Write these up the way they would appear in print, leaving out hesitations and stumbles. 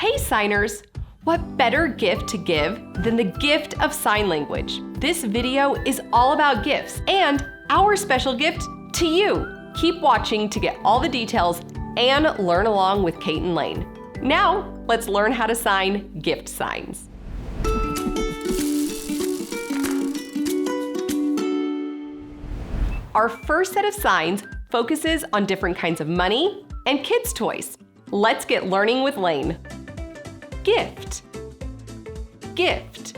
Hey signers! What better gift to give than the gift of sign language? This video is all about gifts and our special gift to you. Keep watching to get all the details and learn along with Kate and Lane. Now, let's learn how to sign gift signs. Our first set of signs focuses on different kinds of money and kids' toys. Let's get learning with Lane. Gift. Gift.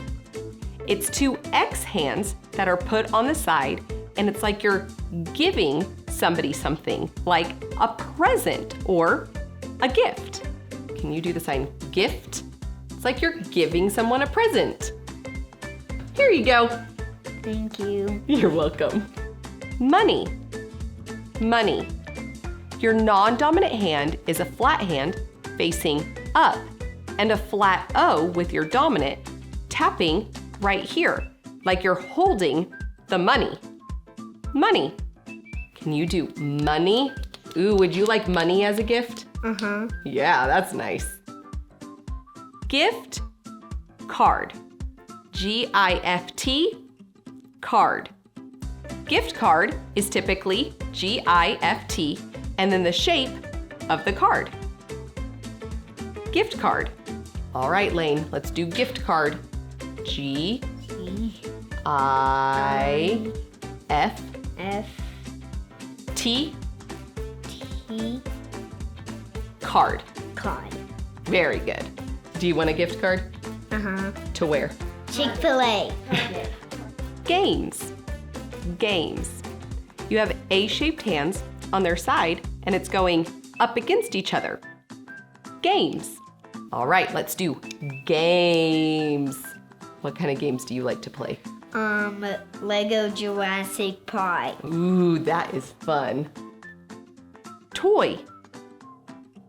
It's two X hands that are put on the side, and it's like you're giving somebody something, like a present or a gift. Can you do the sign gift? It's like you're giving someone a present. Here you go. Thank you. You're welcome. Money. Money. Your non-dominant hand is a flat hand facing up and a flat O with your dominant tapping right here, like you're holding the money. Money. Can you do money? Ooh, would you like money as a gift? Uh-huh. Yeah, that's nice. Gift card. G-I-F-T, card. Gift card is typically G-I-F-T and then the shape of the card. Gift card. All right, Lane, let's do gift card. G-I-F. F. T. T. Card. Card. Very good. Do you want a gift card? Uh-huh. To where? Chick-fil-A. Games. Games. You have A-shaped hands on their side and it's going up against each other. Games. All right, let's do games. What kind of games do you like to play? Lego Jurassic Park. Ooh, that is fun. Toy.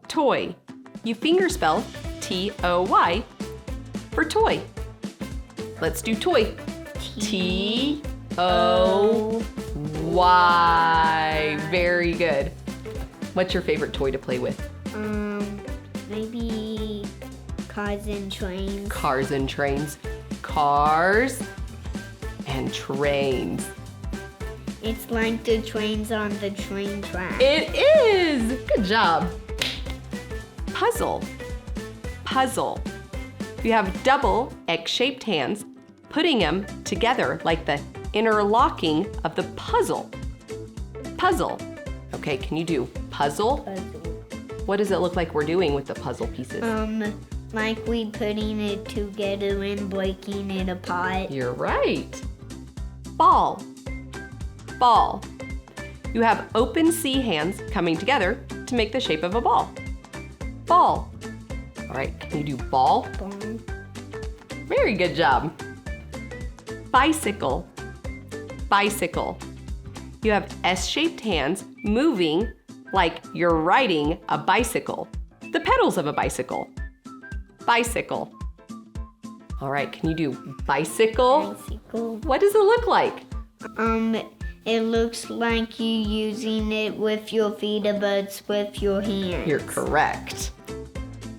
Toy. You fingerspell T-O-Y for toy. Let's do toy. T-O-Y. Very good. What's your favorite toy to play with? Maybe cars and trains. Cars and trains. Cars and trains. It's like the trains on the train track. It is! Good job. Puzzle. Puzzle. You have double X-shaped hands, putting them together like the interlocking of the puzzle. Puzzle. Okay, can you do puzzle? Puzzle. What does it look like we're doing with the puzzle pieces? Like we putting it together and breaking it apart. You're right. Ball. Ball. You have open C hands coming together to make the shape of a ball. Ball. All right, can you do ball? Ball. Very good job. Bicycle. Bicycle. You have S-shaped hands moving like you're riding a bicycle. The pedals of a bicycle. Bicycle. All right, can you do bicycle? Bicycle. What does it look like? It looks like you using it with your feet, but it's with your hands. You're correct.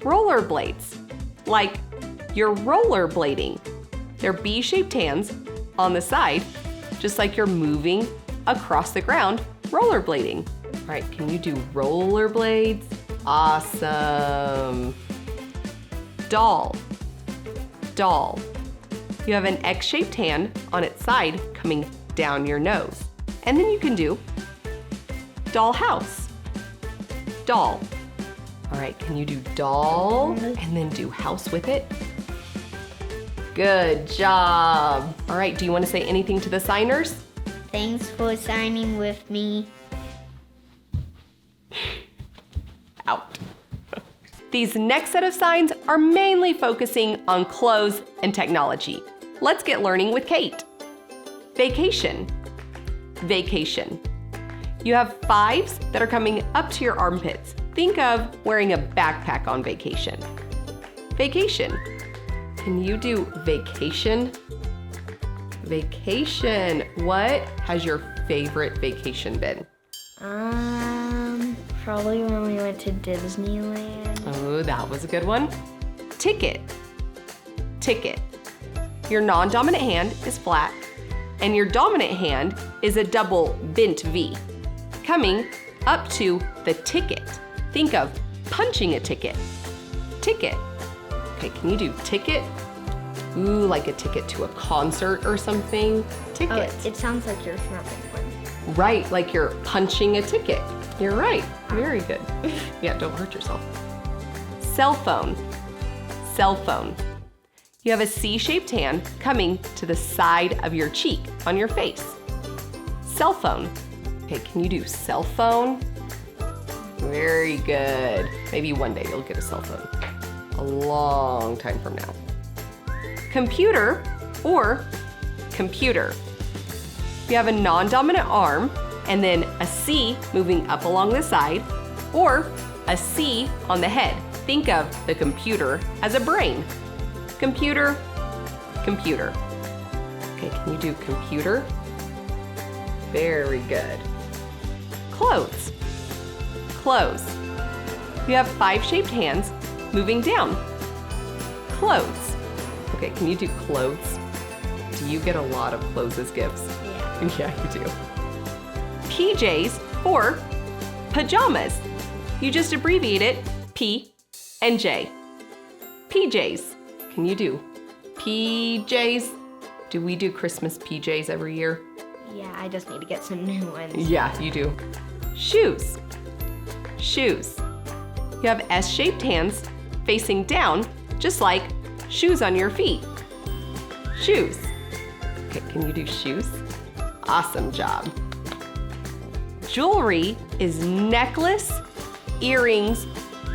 Rollerblades. Like you're rollerblading. They're B-shaped hands on the side, just like you're moving across the ground, rollerblading. All right, can you do rollerblades? Awesome. Doll. Doll. You have an X-shaped hand on its side coming down your nose. And then you can do doll house. Doll. All right, can you do doll and then do house with it? Good job. All right, do you want to say anything to the signers? Thanks for signing with me. Out. These next set of signs are mainly focusing on clothes and technology. Let's get learning with Kate. Vacation. Vacation. You have fives that are coming up to your armpits. Think of wearing a backpack on vacation. Vacation. Can you do vacation? Vacation. What has your favorite vacation been? Probably when we went to Disneyland. Oh, that was a good one. Ticket. Ticket. Your non-dominant hand is flat, and your dominant hand is a double bent V, coming up to the ticket. Think of punching a ticket. Ticket. Okay, can you do ticket? Ooh, like a ticket to a concert or something. Ticket. Oh, it sounds like you're snapping one. Right, like you're punching a ticket. You're right. Very good. Yeah, don't hurt yourself. Cell phone. Cell phone. You have a C-shaped hand coming to the side of your cheek on your face. Cell phone. Okay, can you do cell phone? Very good. Maybe one day you'll get a cell phone. A long time from now. Computer or computer. You have a non-dominant arm and then a C moving up along the side or a C on the head. Think of the computer as a brain. Computer, computer. Okay, can you do computer? Very good. Clothes. Clothes. You have 5-shaped hands moving down. Clothes. Okay, can you do clothes? Do you get a lot of clothes as gifts? Yeah. Yeah, you do. PJs or pajamas. You just abbreviate it P and J. PJs. Can you do PJs? Do we do Christmas PJs every year? Yeah, I just need to get some new ones. Yeah, you do. Shoes. Shoes. You have S-shaped hands facing down, just like shoes on your feet. Shoes. Okay, can you do shoes? Awesome job. Jewelry is necklace, earrings,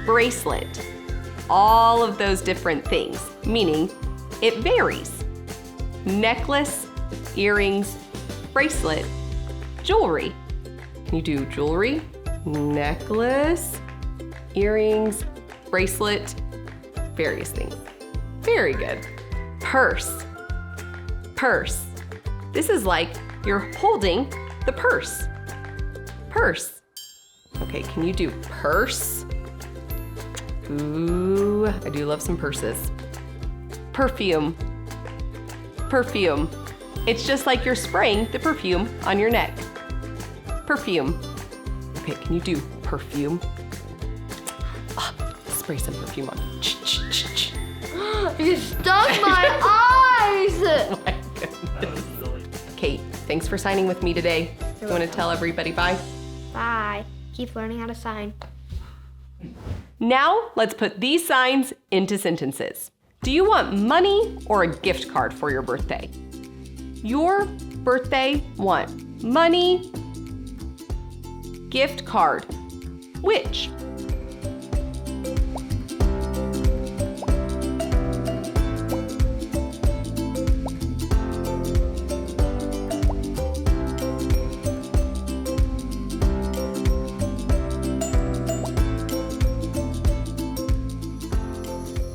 bracelet. All of those different things, meaning it varies. Necklace, earrings, bracelet, jewelry. Can you do jewelry? Necklace, earrings, bracelet, various things. Very good. Purse. Purse. This is like you're holding the purse. Purse. Okay, can you do purse? Ooh, I do love some purses. Perfume. Perfume. It's just like you're spraying the perfume on your neck. Perfume. Okay, can you do perfume? Spray some perfume on. You stuck my eyes! Oh my goodness. Kate, thanks for signing with me today. You want to tell everybody bye? Bye. Keep learning how to sign. Now, let's put these signs into sentences. Do you want money or a gift card for your birthday? Your birthday want money, gift card. Which?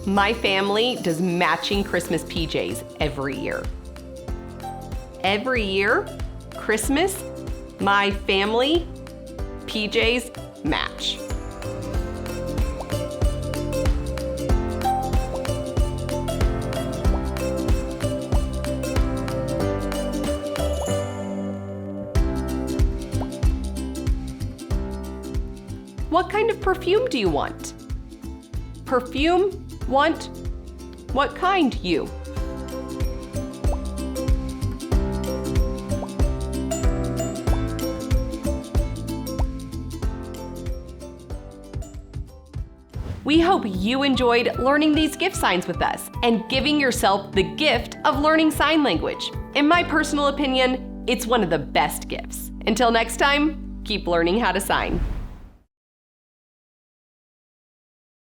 My family does matching Christmas PJs every year. Every year, Christmas, my family, PJs match. What kind of perfume do you want? Perfume, want, what kind you? We hope you enjoyed learning these gift signs with us and giving yourself the gift of learning sign language. In my personal opinion, it's one of the best gifts. Until next time, keep learning how to sign.